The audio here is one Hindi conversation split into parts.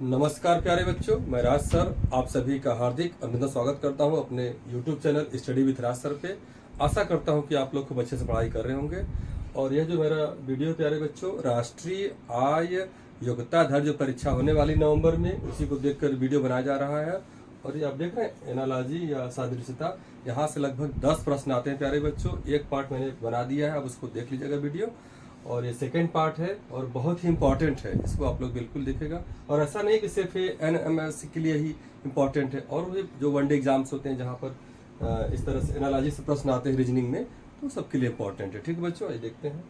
नमस्कार प्यारे बच्चों, मैं राज सर आप सभी का हार्दिक अभिनंदन स्वागत करता हूं अपने YouTube channel study with Raj sir पे। आशा करता हूं कि आप लोग खूब अच्छे से पढ़ाई कर रहे होंगे। और यह जो मेरा वीडियो प्यारे बच्चों, राष्ट्रीय आय योग्यता धर जो परीक्षा होने वाली नवंबर में, उसी को देखकर वीडियो बनाया जा रहा है। और ये आप देख रहे हैं एनालॉजी या सादृश्यता, यहाँ से लगभग 10 प्रश्न आते हैं प्यारे बच्चों। एक पार्ट मैंने बना दिया है, अब उसको देख लीजिएगा वीडियो। और ये सेकेंड पार्ट है और बहुत ही इंपॉर्टेंट है, इसको आप लोग बिल्कुल देखेगा। और ऐसा नहीं कि सिर्फ ये NMSC के लिए ही इम्पॉर्टेंट है, और भी जो वनडे एग्जाम्स होते हैं जहाँ पर इस तरह से एनालॉजी से प्रश्न आते हैं रीजनिंग में, तो सबके लिए इम्पॉर्टेंट है। ठीक है बच्चों, ये देखते हैं।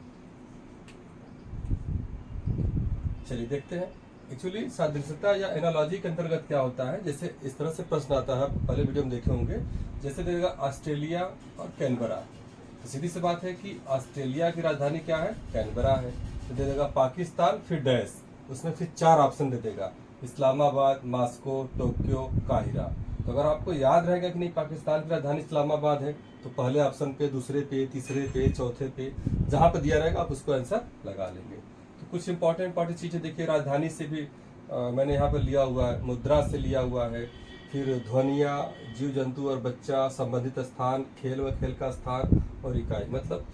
चलिए देखते हैं एक्चुअली सादृश्यता या एनालॉजी के अंतर्गत क्या होता है। जैसे इस तरह से प्रश्न आता है, पहले वीडियो में देखे होंगे। जैसे देगा ऑस्ट्रेलिया और कैनबरा, तो सीधी सी बात है कि ऑस्ट्रेलिया की राजधानी क्या है, कैनबरा है। तो दे देगा पाकिस्तान, फिर डैश, उसमें फिर 4 ऑप्शन दे देगा, इस्लामाबाद, मॉस्को, टोक्यो, काहिरा। तो अगर आपको याद रहेगा कि नहीं पाकिस्तान की राजधानी इस्लामाबाद है, तो पहले ऑप्शन पे, दूसरे पे, तीसरे पे, चौथे पे, जहां पर दिया रहेगा आप उसको आंसर लगा लेंगे। तो कुछ इंपॉर्टेंट चीजें देखिए, राजधानी से भी मैंने यहाँ पर लिया हुआ है, मुद्रा से लिया हुआ है, फिर ध्वनिया, जीव जंतु और बच्चा, संबंधित स्थान, खेल व खेल का स्थान और इकाई। मतलब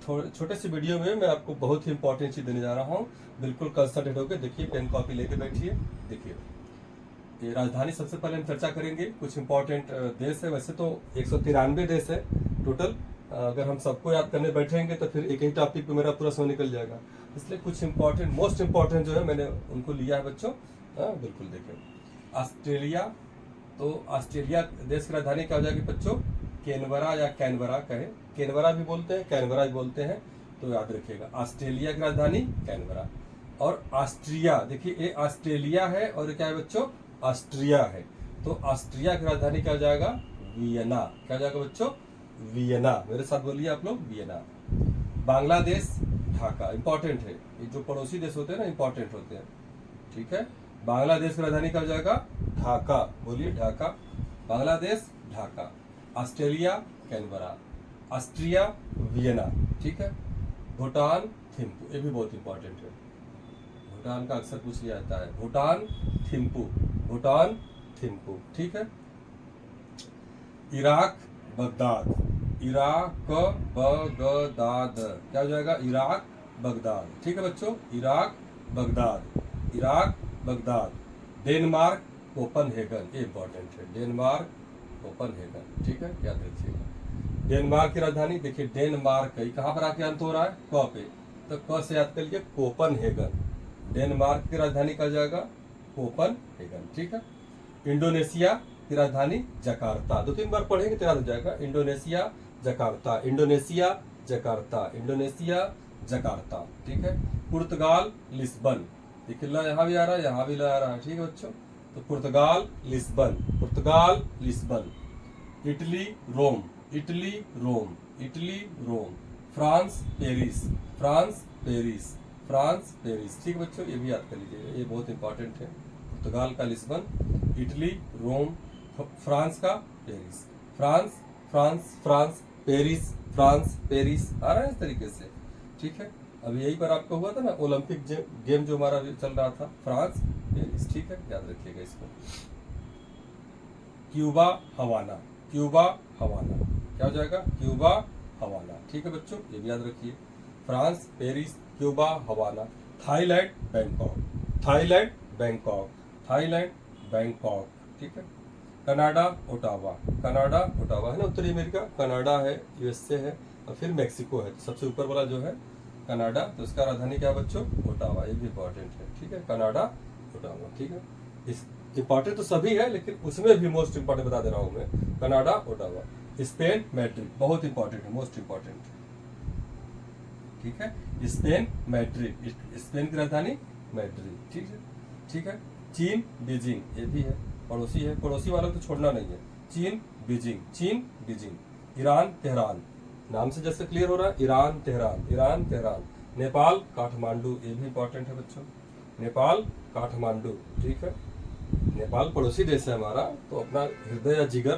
थोड़े छोटे से वीडियो में मैं आपको बहुत ही इंपॉर्टेंट चीज देने जा रहा हूँ। बिल्कुल कंसंट्रेट होकर देखिए, पेन कॉपी लेके बैठिए। देखिए ये राजधानी सबसे पहले हम चर्चा करेंगे। कुछ इंपॉर्टेंट देश है, वैसे तो 193 देश है टोटल। अगर हम सबको याद करने बैठेंगे तो फिर एक ही टॉपिक पे मेरा पूरा समय निकल जाएगा। इसलिए कुछ इंपॉर्टेंट, मोस्ट इंपॉर्टेंट जो है मैंने उनको लिया है बच्चों। बिल्कुल देखें। ऑस्ट्रेलिया, तो ऑस्ट्रेलिया देश की राजधानी क्या हो जाएगी बच्चों, कैनबरा या कैनबरा कहे, कैनबरा भी बोलते हैं, कैनबरा भी बोलते हैं, तो याद रखिएगा ऑस्ट्रेलिया की राजधानी कैनबरा। और ऑस्ट्रिया, देखिए ये ऑस्ट्रेलिया है और क्या है बच्चों, ऑस्ट्रिया है। तो ऑस्ट्रिया की राजधानी क्या हो जाएगा, वियना। क्या हो जाएगा बच्चों, वियना। मेरे साथ बोलिए आप लोग, वियना। बांग्लादेश, ढाका। इंपॉर्टेंट है, ये जो पड़ोसी देश होते हैं ना, इंपॉर्टेंट होते हैं। ठीक है, बांग्लादेश की राजधानी क्या हो जाएगा, ढाका। बोलिए Dhaka, Bangladesh Dhaka. Australia Canberra, Austria Vienna. ठीक है, भूटान थिम्पू, ये भी बहुत इंपॉर्टेंट है। भूटान का अक्सर पूछ लिया जाता है, भूटान थिम्पू, भूटान थिम्पू। ठीक है, इराक बगदाद, इराक बगदाद। क्या हो जाएगा, इराक बगदाद। ठीक है बच्चों, Iraq Baghdad, Iraq Baghdad. Denmark Copenhagen, ये इंपॉर्टेंट है, डेनमार्क कोपनहेगन। ठीक है, याद रखिएगा। डेनमार्क की राजधानी देखिए, डेनमार्क कहाँ पर आके अंत हो रहा है, क पे, तो क से याद कर लीजिए, कोपनहेगन। डेनमार्क की राजधानी क्या जाएगा, कोपनहेगन। ठीक है, इंडोनेशिया की राजधानी जकार्ता। 2-3 बार पढ़ेंगे तो याद हो जाएगा, Indonesia Jakarta, Indonesia Jakarta, Indonesia Jakarta. ठीक है, पुर्तगाल लिस्बन। देखिए ला यहाँ भी आ रहा है, यहाँ भी ला आ रहा है। ठीक है बच्चों, तो Portugal Lisbon, Portugal Lisbon. Italy Rome, Italy Rome, Italy Rome. France Paris, France Paris, France Paris. ठीक है बच्चों, ये भी याद कर लीजिए, ये बहुत इंपॉर्टेंट है। पुर्तगाल का लिस्बन, इटली रोम, फ्रांस का Paris. France, France, France, Paris, France, Paris. आ रहा है इस तरीके से। ठीक है, अभी यही पर आपको हुआ था ना ओलंपिक गेम जो हमारा चल रहा था, फ्रांस पेरिस। ठीक है, याद रखिएगा इसको। Cuba Havana, Cuba Havana. क्या हो जाएगा, क्यूबा हवाना। ठीक है बच्चों, ये भी याद रखिए, France Paris, Cuba Havana. Thailand Bangkok, Thailand Bangkok, Thailand Bangkok. ठीक है, कनाडा ओटावा, कनाडा ओटावा है ना, उत्तरी अमेरिका, कनाडा है, USA है, और फिर मैक्सिको है। सबसे ऊपर वाला जो है कनाडा, तो उसका राजधानी क्या है बच्चों, ओटावा। ये भी इंपॉर्टेंट है। ठीक है, कनाडा ओटावा। ठीक है, इस इंपॉर्टेंट तो सभी है, लेकिन उसमें भी मोस्ट इंपॉर्टेंट बता दे रहा हूं मैं, कनाडा ओटावा। स्पेन मैड्रिड, बहुत इंपॉर्टेंट है, मोस्ट इंपॉर्टेंट। ठीक है, स्पेन मैड्रिड, स्पेन की राजधानी मैड्रिड। ठीक है, ठीक है, चीन बीजिंग, ये भी है, पड़ोसी है, पड़ोसी वालों को तो छोड़ना नहीं है। चीन बीजिंग, चीन बीजिंग। ईरान तेहरान, नाम से जैसे क्लियर हो रहा है, Iran Tehran, Iran Tehran. Nepal Kathmandu, ये भी इंपॉर्टेंट है बच्चों, नेपाल काठमांडू। ठीक है, नेपाल पड़ोसी देश है हमारा, तो अपना हृदय या जिगर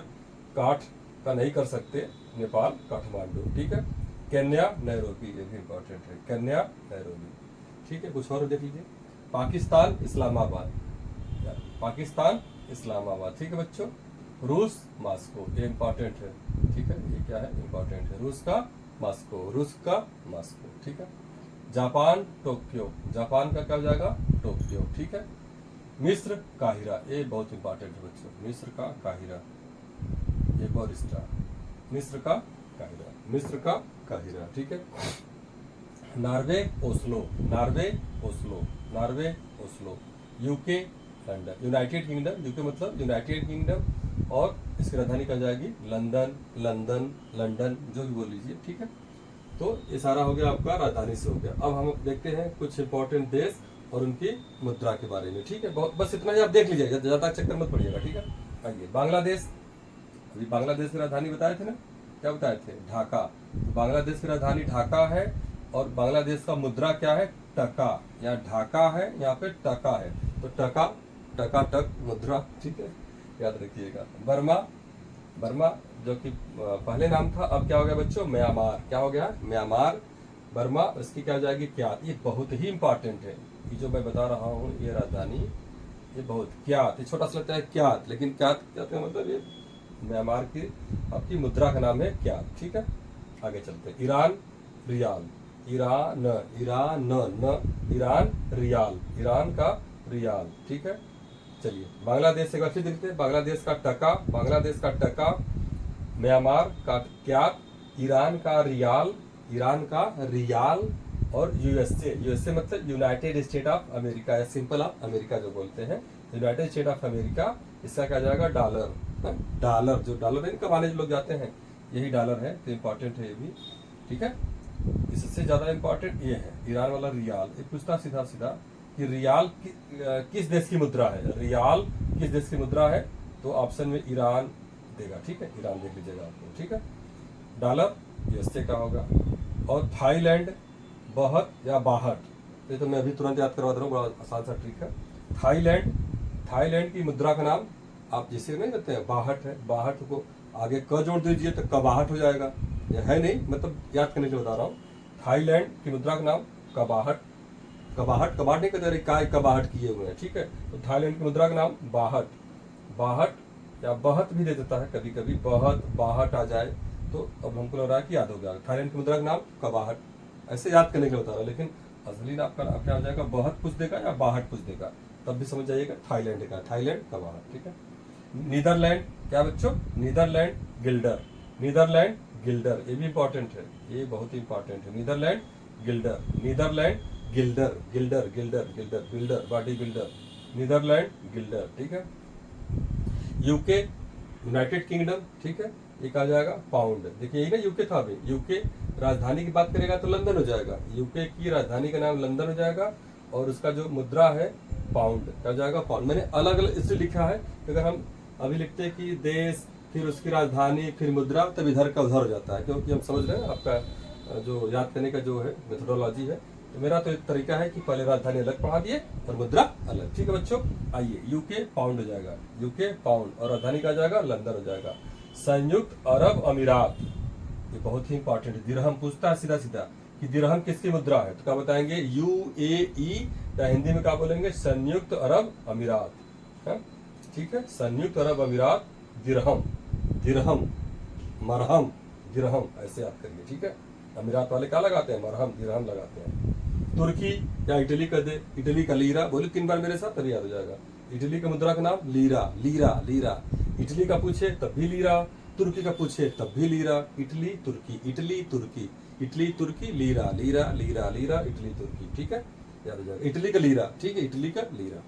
काठ का नहीं कर सकते, नेपाल काठमांडू। ठीक है, केन्या नैरोबी, ये भी इंपॉर्टेंट है, केन्या नैरोबी। ठीक है, कुछ और देख लीजिए, पाकिस्तान इस्लामाबाद, पाकिस्तान इस्लामाबाद, ठीक है बच्चों। रूस मॉस्को, ये इंपॉर्टेंट है, ठीक है, ये क्या है, इंपॉर्टेंट है। रूस का मॉस्को, रूस का मॉस्को, ठीक है। जापान टोक्यो, जापान का क्या हो जाएगा, टोक्यो, ठीक है। मिस्र काहिरा, ये बहुत इंपॉर्टेंट है बच्चों, मिस्र का काहिरा, एक और स्टार, मिस्र का काहिरा, मिस्र का काहिरा, ठीक है। Norway Oslo, Norway Oslo, Norway Oslo. UK London, United kingdom, UK मतलब यूनाइटेड किंगडम, और इसकी राजधानी कहाँ जाएगी, लंदन, लंदन, लंदन, जो भी बोल लीजिए, ठीक है। तो ये सारा हो गया आपका राजधानी से हो गया। अब हम देखते हैं कुछ इंपॉर्टेंट देश और उनकी मुद्रा के बारे में, ठीक है। बहुत बस इतना ही आप देख लीजिएगा, ज्यादा चक्कर मत पड़िएगा, ठीक है। आइए, बांग्लादेश, अभी बांग्लादेश की राजधानी बताए थे ना, क्या बताए थे, ढाका। तो बांग्लादेश की राजधानी ढाका है, और बांग्लादेश का मुद्रा क्या है, टका। यहाँ ढाका है, यहाँ पे टका है, तो टका, टका टक मुद्रा, ठीक है, याद रखिएगा। बर्मा, बर्मा जो कि पहले नाम था, अब क्या हो गया बच्चों, म्यांमार, क्या हो गया, म्यांमार। बर्मा, इसकी क्या हो जाएगी, क्यात। ये बहुत ही इंपॉर्टेंट है, ये जो मैं बता रहा हूँ, ये राजधानी, ये बहुत, क्यात, ये छोटा सा लगता है क्यात, लेकिन क्यात का मतलब ये म्यांमार की आपकी मुद्रा का नाम है क्यात, ठीक है। आगे चलते हैं, ईरान रियाल, ईरान, ईरान न, ईरान रियाल, ईरान का रियाल, ठीक है। चलिए, बांग्लादेश एक बार फिर देखते हैं, बांग्लादेश का टका, बांग्लादेश का टका, म्यांमार का क्यात, ईरान का रियाल, ईरान का रियाल, और यूएसए, यूएसए मतलब यूनाइटेड स्टेट ऑफ अमेरिका, या सिंपल ऑफ अमेरिका जो बोलते हैं, यूनाइटेड स्टेट ऑफ अमेरिका, इसका क्या जाएगा, डॉलर, डॉलर, जो डॉलर है कमाने जो लोग जाते हैं, यही डॉलर है, तो इम्पोर्टेंट है ये भी, ठीक है। इससे ज्यादा इम्पोर्टेंट ये है, ईरान वाला रियाल। ये पूछता सीधा सीधा कि रियाल किस देश की मुद्रा है, रियाल किस देश की मुद्रा है, तो ऑप्शन में ईरान देगा, ठीक है, ईरान देख लीजिएगा आपको, ठीक है। डॉलर यूएसए का होगा, और थाईलैंड बहत या बाहट, ये तो मैं अभी तुरंत याद करवा दे रहा हूँ, बड़ा आसान सा ट्रिक है। थाईलैंड, थाईलैंड की मुद्रा का नाम आप जिसे नहीं कहते हैं, बाहट है, बाहट को आगे क जोड़ दीजिए तो कबाहट हो जाएगा, ये है नहीं, मतलब याद करने के लिए बता रहा हूँ। थाईलैंड की मुद्रा का नाम कबाहट, कबाहट, कबाहट नहीं कहते, काय कबाहट किए हुए हैं, ठीक है। तो थाईलैंड की मुद्रा का नाम बाहट, बाहट या बहत भी दे देता है कभी कभी, बहत बाहट आ जाए तो अब हमको लग रहा है कि याद हो गया। थाईलैंड की मुद्रा का नाम कबाहट, ऐसे याद करने के लिए बता रहा हूँ, लेकिन असली नाम का क्या हो जाएगा, बहत पूछ देगा या बाहट पूछ देगा, तब भी समझ जाइएगा थाईलैंड का, थाईलैंड कबाहट, ठीक है। नीदरलैंड, क्या बच्चों, नीदरलैंड गिल्डर, नीदरलैंड गिल्डर, ये भी इंपॉर्टेंट है, ये बहुत ही इंपॉर्टेंट है, Netherland guilder, Netherland guilder, guilder, guilder, guilder, builder, body builder, Netherland guilder, ठीक है। यूके यूनाइटेड किंगडम, ठीक है, ये कहा जाएगा पाउंड। देखिए यही ना यूके था, अभी यूके राजधानी की बात करेगा तो लंदन हो जाएगा, यूके की राजधानी का नाम लंदन हो जाएगा, और उसका जो मुद्रा है पाउंड, क्या जाएगा, पाउंड। मैंने अलग अलग इसलिए लिखा है, अगर हम अभी लिखते हैं कि देश, फिर उसकी राजधानी, फिर मुद्रा, तब इधर का उधर हो जाता है, क्योंकि हम समझ रहे हैं आपका जो याद करने का जो है मेथोडोलॉजी है। तो मेरा तो एक तरीका है कि पहले राजधानी अलग पढ़ा दिए और मुद्रा अलग, ठीक है बच्चों। आइए, यूके पाउंड हो जाएगा, यूके पाउंड, और राजधानी का जाएगा लंदन हो जाएगा। संयुक्त अरब अमीरात, ये बहुत ही इंपॉर्टेंट है, दिरहम पूछता है सीधा सीधा कि दिरहम किसकी मुद्रा है, तो क्या बताएंगे, यूएई, या हिंदी में क्या बोलेंगे, संयुक्त अरब अमीरात, ठीक है, संयुक्त अरब अमीरात, दिरहम, दिरहम, मरहम, दिरहम, ऐसे याद करिए, ठीक है। अमीरात वाले क्या लगाते हैं, मरहम, दिरहम लगाते हैं। तुर्की या इटली का दे, इटली का लीरा, बोले 3 बार मेरे साथ, तभी याद हो जाएगा। इटली का मुद्रा का नाम लीरा, लीरा, लीरा, इटली का पूछे तब भी लीरा, तुर्की का पूछे तब भी lira, Italy Turkey, Italy Turkey, Italy Turkey, lira, lira, lira, lira, Italy Turkey, ठीक है, याद हो जाएगा। इटली का लीरा, ठीक है, इटली का लीरा,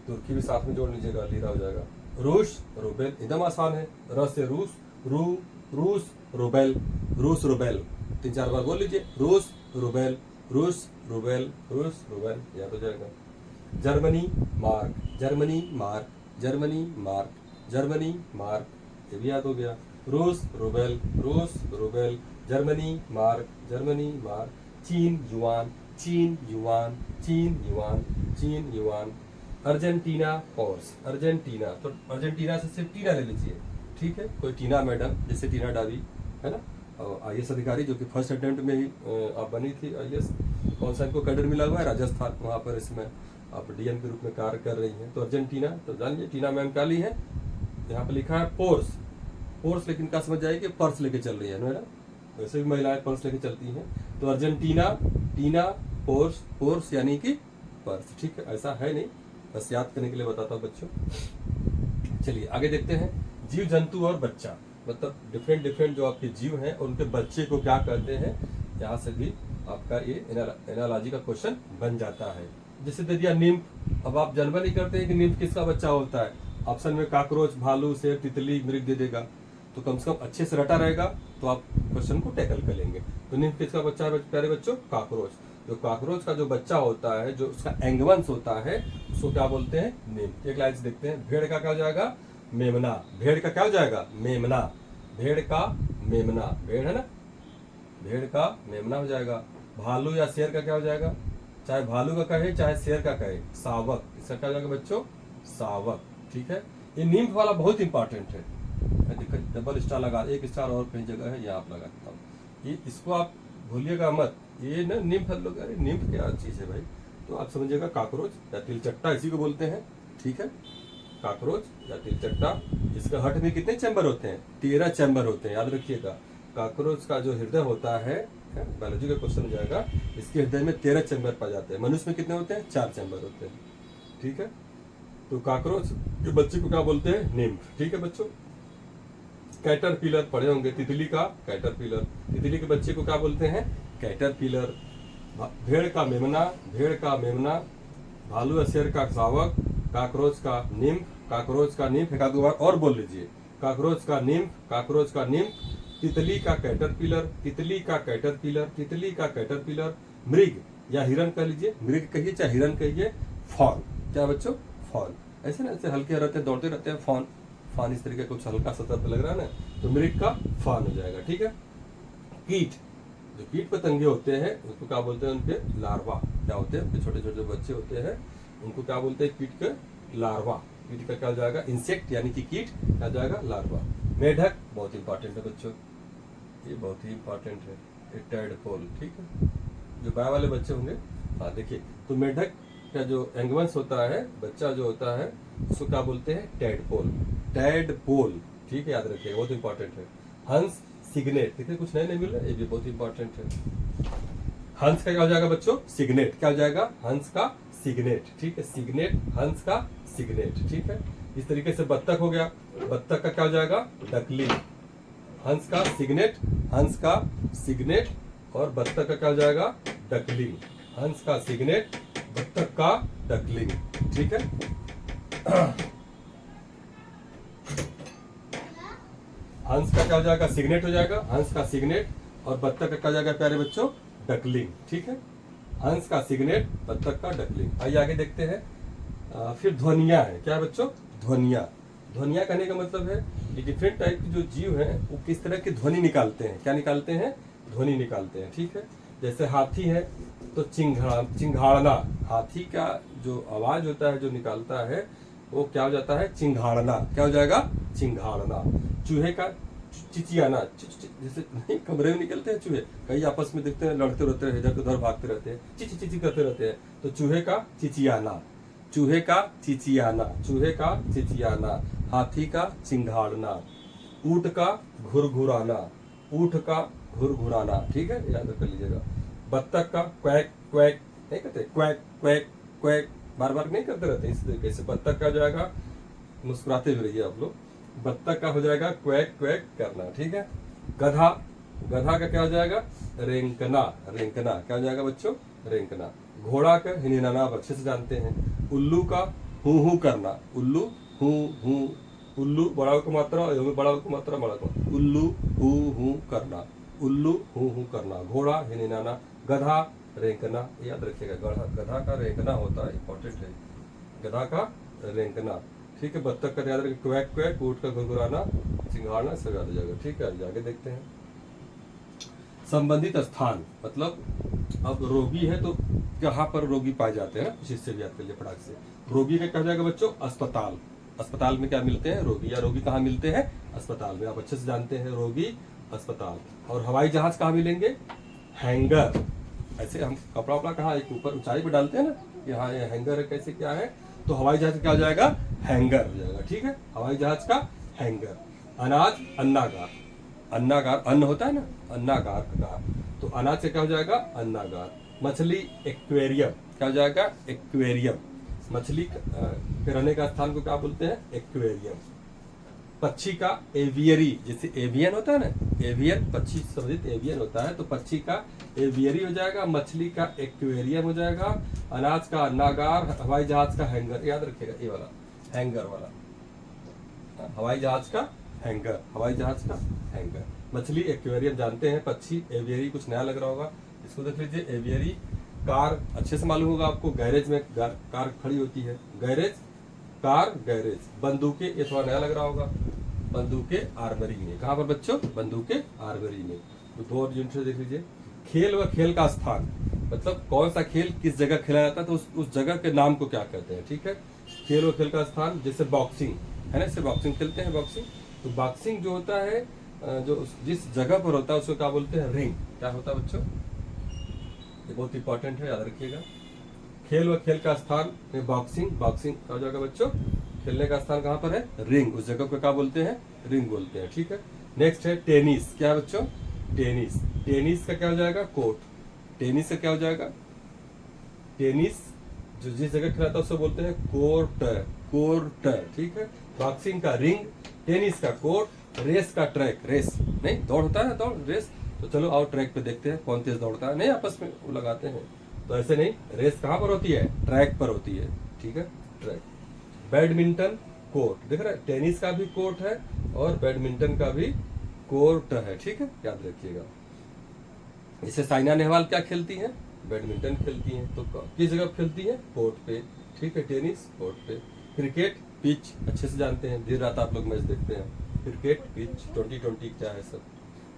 तुर्की भी साथ में जोड़ लीजिएगा, लीरा हो जाएगा। रूस रूबेल, एकदम आसान है, रस से रूस, रूस रूबेल, रूस रूबेल, 3-4 बार बोल लीजिए, रूस रूबेल, रूस रूबेल, रूस रूबेल, याद हो जाएगा। Germany mark, Germany mark, Germany mark, Germany mark, ये भी याद हो गया। रूस रूबेल, रूस Rubel, Germany mark, Germany mark. चीन युआन, चीन युआन, चीन युआन, चीन युआन। अर्जेंटीना पॉर्स, अर्जेंटीना, तो अर्जेंटीना से सिर्फ टीना ले लीजिए, ठीक है, कोई टीना मैडम, जैसे टीना डावी है ना, IAS अधिकारी जो कि फर्स्ट अटेम्प्ट में ही आप बनी थी IAS, कौन सा इनको कैडर मिला हुआ है, राजस्थान, वहाँ पर इसमें आप डीएम के रूप में कार्य कर रही हैं। तो अर्जेंटीना, तो जानिए टीना मैम क्या ली है, यहाँ पे लिखा है पोर्स। पोर्स लेकिन क्या समझ जाएगी, पर्स लेके चल रही है मैडम, वैसे भी महिलाएं पर्स लेके चलती हैं। तो अर्जेंटीना, टीना, पोर्स, पोर्स यानी कि पर्स, ठीक है, ऐसा है नहीं, बस याद करने के लिए बताता हूँ बच्चों। चलिए आगे देखते हैं। जीव जंतु और बच्चा, मतलब डिफरेंट डिफरेंट जो आपके जीव हैं और उनके बच्चे को क्या कहते हैं, यहाँ से भी आपका ये एनालॉजी का क्वेश्चन बन जाता है। जैसे दे दिया निम्फ, अब आप जानवर नहीं करते हैं कि निम्फ किसका बच्चा होता है, ऑप्शन में काकरोच, भालू, शेर, तितली, मृग दे देगा, तो कम से कम अच्छे से रटा रहेगा तो आप क्वेश्चन को टैकल कर लेंगे। तो निम्फ किसका बच्चा है प्यारे बच्चों, काकरोच। जो काकरोच का जो बच्चा होता है, जो उसका एंगवंश होता है, उसको क्या बोलते हैं, निम्फ। एक लाइन से देखते हैं, भेड़ का क्या हो जाएगा, मेमना। भेड़ का क्या हो जाएगा, मेमना। भेड़ का मेमना, भेड़ है ना, भेड़ का मेमना हो जाएगा। भालू या शेर का क्या हो जाएगा, चाहे भालू का कहे चाहे शेर का कहे, सावक। इसका क्या हो जाएगा बच्चों, सावक, ठीक है। ये निम्फ वाला बहुत इंपॉर्टेंट है, डबल स्टार लगा, एक स्टार और कहीं जगह है, यहाँ आप लगा देता हूँ, ये इसको आप भूलिएगा मत। ये ना निम्फ लोग, अरे निम्फ क्या चीज है भाई, तो आप समझिएगा काकरोच या तिलचट्टा इसी को बोलते हैं, ठीक है। काकरोच या तिलचट्टा, इसका हट में कितने चैम्बर होते हैं, 13 चैम्बर होते हैं, याद रखिएगा। काकरोच का जो हृदय होता है, बायोलॉजी का क्वेश्चन हो जाएगा, इसके हृदय में 13 चैम्बर पाए जाते हैं। मनुष्य में कितने होते हैं, 4 चैम्बर होते हैं, ठीक है। तो काकरोच के बच्चे को क्या बोलते हैं, निम्फ, ठीक है बच्चों। कैटरपिलर पढ़े होंगे, तितली का कैटरपिलर, तितली के बच्चे को क्या बोलते हैं, कैटरपिलर। भेड़ का मेमना, भेड़ का मेमना। भालू या शेर का सावक। काकरोच का निम्फ, काकरोच का निम्फ, एक आध बार और बोल लीजिए, काकरोच का निम्फ, काकरोच का निम्फ। तितली का कैटरपिलर, तितली का कैटरपिलर, तितली का कैटरपिलर। मृग या हिरन कह लीजिए, मृग कहिए चाहे हिरन कहिए। फॉन, क्या बच्चों, फॉन। ऐसे ना ऐसे हल्के रहते हैं, दौड़ते रहते हैं, फॉन। फॉन इस तरीके कुछ हल्का सतर्क लग रहा है ना, तो मृग का फॉन हो जाएगा, ठीक है। कीट, जो कीट पतंगे होते हैं उसको क्या बोलते हैं, उनके लार्वा क्या होते हैं, उनके छोटे छोटे बच्चे होते हैं, उनको क्या बोलते हैं, कीट के लार्वा। कीट का क्या हो जाएगा, इंसेक्ट यानी कि कीट, क्या जाएगा, लार्वा। मेढक बहुत इंपॉर्टेंट है बच्चों, ये बहुत ही इंपॉर्टेंट है, ये टैडपोल, ठीक है। जो गाय वाले बच्चे होंगे, हाँ देखिए, तो मेढक का जो एंगवंश होता है, बच्चा जो होता है, उसको क्या बोलते हैं, टैडपोल, टैडपोल, ठीक है, याद रखिएगा, बहुत इंपॉर्टेंट है। हंस, सिग्नेट, देखिए कुछ नए नहीं मिल रहा है, ये भी बहुत इंपॉर्टेंट है। हंस का क्या हो जाएगा बच्चों, सिग्नेट, क्या हो जाएगा, हंस का सिग्नेट, ठीक है, सिग्नेट, हंस का सिग्नेट, ठीक है। इस तरीके से बत्तख हो गया, बत्तख का क्या हो जाएगा, डकलिंग। हंस का सिग्नेट, हंस का सिग्नेट, और बत्तख का क्या हो जाएगा, डकलिंग। हंस का सिग्नेट, बत्तख का डकलिंग, ठीक है। हंस का क्या हो जाएगा, सिग्नेट हो जाएगा, हंस का सिग्नेट, और बत्तख का क्या हो जाएगा प्यारे बच्चों, डकलिंग, ठीक है। हंस का सिग्नेट, बत्तख का डकलिंग। आइए आगे देखते हैं। फिर ध्वनिया है, क्या है बच्चों, ध्वनिया। ध्वनिया कहने का मतलब है कि डिफरेंट टाइप के जो जीव हैं वो किस तरह की ध्वनि निकालते हैं, क्या निकालते हैं, ध्वनि निकालते हैं, ठीक है। जैसे हाथी है तो चिंघाड़ना, हाथी का जो आवाज होता है जो निकालता है वो क्या हो जाता है, चिंघाड़ना, क्या हो जाएगा, चिंघाड़ना। चूहे का चिचियाना, जैसे नहीं कमरे में निकलते हैं चूहे, कई आपस में दिखते हैं, लड़ते रहते हैं, इधर उधर भागते रहते हैं, चिची चिची करते रहते हैं, तो चूहे का चिचियाना, चूहे का चिचियाना, चूहे का चिचियाना। हाथी का चिंघाड़ना। ऊंट का घुरघुराना, ऊंट का घुरघुराना, ठीक है, याद कर लीजिएगा। बत्तख का क्वैक क्वैक नहीं करते, क्वैक क्वैक क्वैक, बार बार नहीं करते रहते, इस तरीके से बत्तख का जाएगा, मुस्कुराते हुए रहिए आप लोग, बत्तख का हो जाएगा क्वैक क्वैक करना, ठीक है। गधा, गधा का क्या हो जाएगा, रेंकना, रेंकना, क्या हो जाएगा बच्चों, रेंकना। घोड़ा का हिनहिनाना आप अच्छे से जानते हैं। उल्लू का हूं करना, उल्लू हूं, उल्लू बड़ा को मात्रा, बड़ा को मात्रा, बड़ा को, उल्लू हूं करना, उल्लू हूं करना। घोड़ा हिनहिनाना, गधा रेंकना, याद रखिएगा, गधा का रेंकना होता है, इंपॉर्टेंट है, गधा का रेंकना, ठीक है। बत्तख का याद रखिए, क्वैक क्वैक, ऊंट का घुरघुराना, चिंघाड़ना, सब याद हो जाएगा, ठीक है। आगे देखते हैं। संबंधित स्थान, मतलब अब रोगी है तो कहाँ पर रोगी पाए जाते हैं, कुछ इससे भी याद कर लिए फटाक से। रोगी का क्या हो जाएगा बच्चों, अस्पताल, अस्पताल में क्या मिलते हैं, रोगी, या रोगी कहाँ मिलते हैं, अस्पताल में, आप अच्छे से जानते हैं, रोगी अस्पताल। और हवाई जहाज कहाँ मिलेंगे, हैंगर, ऐसे हम कपड़ा वपड़ा कहाँ एक ऊपर ऊंचाई पे डालते हैं ना कि हाँ ये हैंगर है, कैसे क्या है, तो हवाई जहाज क्या हो जाएगा, हैंगर हो जाएगा। ठीक है, हवाई जहाज का हैंगर। अनाज अन्नागार, अन्नागार अन्न होता है ना, अन्नागार गार, तो अनाज से क्या हो जाएगा, अन्नागार। मछली एक्वेरियम, क्या हो जाएगा, एक्वेरियम। मछली के रहने का स्थान को क्या बोलते हैं, एक्वेरियम। पक्षी का एवियरी, जैसे एवियन होता है ना, एवियन पक्षी संबंधित एवियन होता है, तो पक्षी का एवियरी हो जाएगा, मछली का एक्वेरियम हो जाएगा, अनाज का अन्नागार, हवाई जहाज का हैंगर। याद रखिएगा ये वाला हैंगर वाला, हवाई जहाज का हैंगर, हवाई जहाज का हैंगर। मछली एक्वेरियम जानते हैं, पक्षी एवियरी कुछ नया लग रहा होगा, इसको देख लीजिए। एवियरी कार अच्छे से मालूम होगा आपको, गैरेज में कार खड़ी होती है, गैरेज, कार गैरेज। बंदूकें, ये थोड़ा नया लग रहा होगा, बंदूकें आर्मरी में। कहाँ पर बच्चों, बंदूकें आर्मरी में। तो दो और यूनिट देख लीजिए। खेल व खेल का स्थान, मतलब कौन सा खेल किस जगह खेला जाता है, तो उस जगह के नाम को क्या कहते हैं। ठीक है, खेल व खेल का स्थान, जैसे बॉक्सिंग है ना, इससे बॉक्सिंग खेलते हैं, बॉक्सिंग। तो बॉक्सिंग जो होता है, जो जिस जगह पर होता है उसको क्या बोलते हैं, रिंग। क्या होता है बच्चों, ये बहुत इंपॉर्टेंट है, याद रखिएगा। खेल व खेल का स्थान में बॉक्सिंग, बॉक्सिंग क्या हो जाएगा बच्चों, खेलने का स्थान कहाँ पर है, रिंग, उस जगह को क्या बोलते हैं, रिंग बोलते हैं। ठीक है, नेक्स्ट है टेनिस। क्या है बच्चों, टेनिस। टेनिस का क्या हो जाएगा, कोर्ट। टेनिस का क्या हो जाएगा, टेनिस जो जिस जगह खेला था उसको बोलते हैं कोर्ट, कोर्ट। ठीक है, बॉक्सिंग का रिंग, टेनिस का कोर्ट, रेस का ट्रैक, रेस नहीं दौड़ होता है ना, दौड़ रेस। तो चलो आओ ट्रैक पे देखते हैं कौन तेज दौड़ता है, नहीं आपस में वो लगाते हैं, तो ऐसे नहीं, रेस कहाँ पर होती है, ट्रैक पर होती है। ठीक है, ट्रैक। बैडमिंटन कोर्ट, देख रहे हैं, टेनिस का भी कोर्ट है और बैडमिंटन का भी कोर्ट है। ठीक है, याद रखिएगा। इसे साइना नेहवाल क्या खेलती हैं, बैडमिंटन खेलती हैं, तो किस जगह खेलती हैं, कोर्ट पे। ठीक है, टेनिस कोर्ट पे। क्रिकेट पिच अच्छे से जानते हैं, देर रात आप लोग मैच देखते हैं, क्रिकेट पिच, 2020 क्या है सब।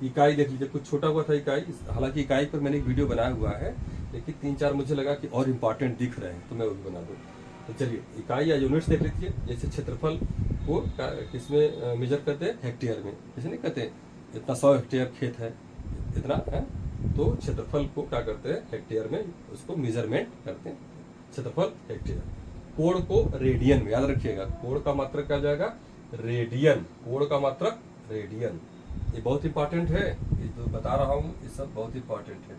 इकाई देख लीजिए, कुछ छोटा हुआ था इकाई, हालांकि इकाई पर मैंने एक वीडियो बनाया हुआ है, लेकिन 3-4 मुझे लगा कि और इम्पोर्टेंट दिख रहे हैं तो मैं वो भी बना दूँ। तो चलिए इकाई या यूनिट्स देख लीजिए। जैसे क्षेत्रफल को किसमें मेजर करते हैं, हेक्टेयर में। जैसे नहीं कहते इतना 100 हेक्टेयर खेत है, इतना है, तो क्षेत्रफल को क्या करते हैं, हेक्टेयर में उसको मेजरमेंट करते हैं, क्षेत्रफल हेक्टेयर। कोण को रेडियन में, याद रखिएगा, कोण का मात्रक क्या जाएगा, रेडियन, कोण का मात्रक रेडियन। ये बहुत इंपॉर्टेंट है, ये जो बता रहा हूँ ये सब बहुत इंपॉर्टेंट है,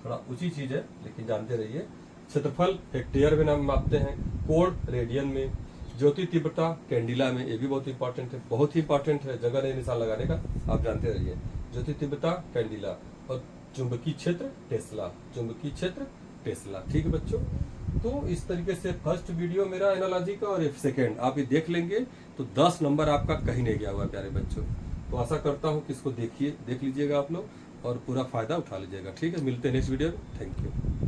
थोड़ा ऊंची चीज है लेकिन जानते रहिए। क्षेत्रफल हेक्टेयर में नाम मापते हैं, कोण रेडियन में। ज्योति तीव्रता कैंडिला में, ये भी बहुत इंपॉर्टेंट है, बहुत ही इंपॉर्टेंट है, जगह नहीं निशान लगाने का, आप जानते रहिए। ज्योति तीव्रता कैंडिला। और चुंबकीय क्षेत्र टेस्ला, चुंबकीय क्षेत्र टेस्ला। ठीक है बच्चों, तो इस तरीके से फर्स्ट वीडियो मेरा एनालॉजी का, और सेकेंड आप ये देख लेंगे तो 10 नंबर आपका कहीं नहीं गया हुआ प्यारे बच्चों। तो आशा करता हूँ कि इसको देख लीजिएगा आप लोग और पूरा फायदा उठा लीजिएगा। ठीक है, मिलते हैं नेक्स्ट वीडियो में, थैंक यू।